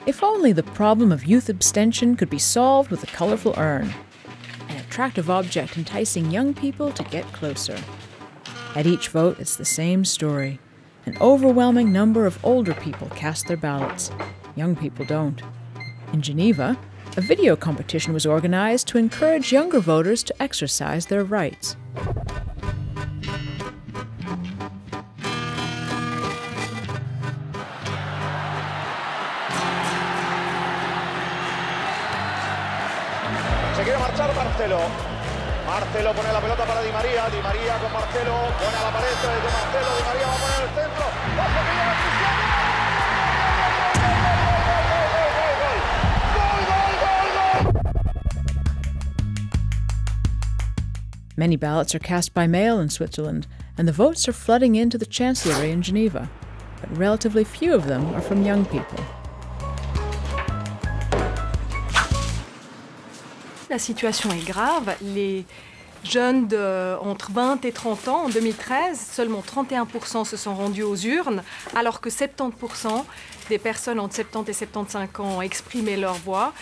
If only the problem of youth abstention could be solved with a colourful urn, an attractive object enticing young people to get closer. At each vote, it's the same story. An overwhelming number of older people cast their ballots. Young people don't. In Geneva, a video competition was organised to encourage younger voters to exercise their rights. Se quiere marchar Marcelo. Marcelo pone la pelota para Di María. Di María con Marcelo. Pone a la pared de Marcelo. Di María va a poner el centro. ¡Ojo que lleva Cristiano! Many ballots are cast by mail in Switzerland, and the votes are flooding into the Chancellery in Geneva, but relatively few of them are from young people. La situation est grave. Les jeunes entre 20 et 30 ans, en 2013, seulement 31% se sont rendus aux urnes, alors que 70% des personnes entre 70 et 75 ans ont exprimé leur voix.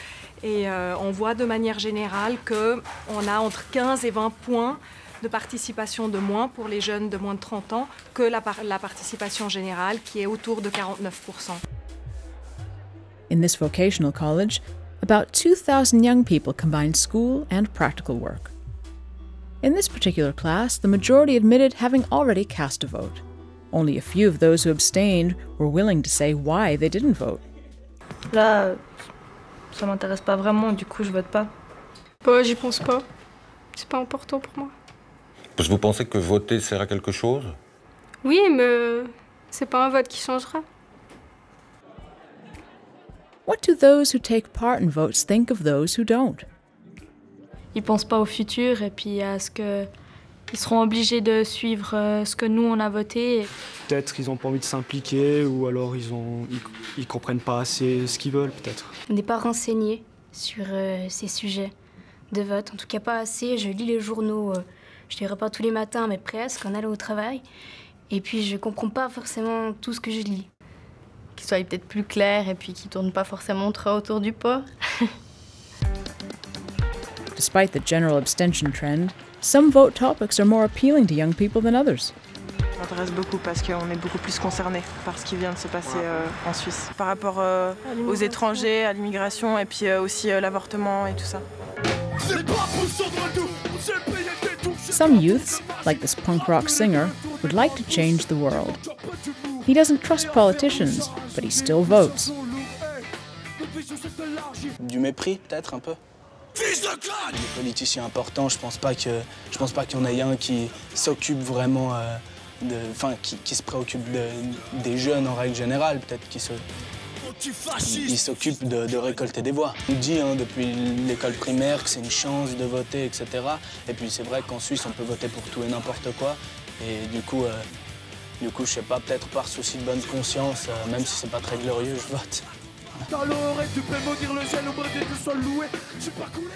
Et on voit de manière générale qu'on a entre 15 et 20 points de participation de moins pour les jeunes de moins de 30 ans que la participation générale qui est autour de 49%. In this vocational college, about 2,000 young people combine school and practical work. In this particular class, the majority admitted having already cast a vote. Only a few of those who abstained were willing to say why they didn't vote. Là, ça m'intéresse pas vraiment, du coup je vote pas. Bah, j'y pense pas. C'est pas important pour moi. Parce que vous pensez que voter sert à quelque chose? Oui, mais c'est pas un vote qui changera. What do those who take part in votes think of those who don't? Ils pensent pas au futur et puis à ce que ils seront obligés de suivre ce que nous on a voté. Peut-être ils ont pas envie de s'impliquer ou alors ils comprennent pas assez ce qu'ils veulent peut-être. On n'est pas renseigné sur ces sujets de vote, en tout cas pas assez. Je lis les journaux, je dirais pas tous les matins mais presque en allant au travail. Et puis je comprends pas forcément tout ce que je lis. Qu'ils soient peut-être plus clairs et puis qu'ils tournent pas forcément trop autour du pot. Despite the general abstention trend, some vote topics are more appealing to young people than others. Ça m'intéresse beaucoup parce qu'on est beaucoup plus concernés par ce qui vient de se passer en Suisse. Par rapport aux étrangers, à l'immigration et puis aussi l'avortement et tout ça. Some youths, like this punk rock singer, would like to change the world. He doesn't trust politicians, but he still votes. Du mépris, peut-être un peu. Les politiciens importants, je pense pas qu'il y en ait un qui s'occupe vraiment qui se préoccupe des jeunes en règle générale, peut-être qui s'occupe de récolter des voix. On dit depuis l'école primaire que c'est une chance de voter, etc. Et puis c'est vrai qu'en Suisse, on peut voter pour tout et n'importe quoi. Et du coup, je sais pas, peut-être par souci de bonne conscience, même si c'est pas très glorieux, je vote. Dans l'oreille, tu peux maudire le gel au bras de sol loué. Je suis pas coulé.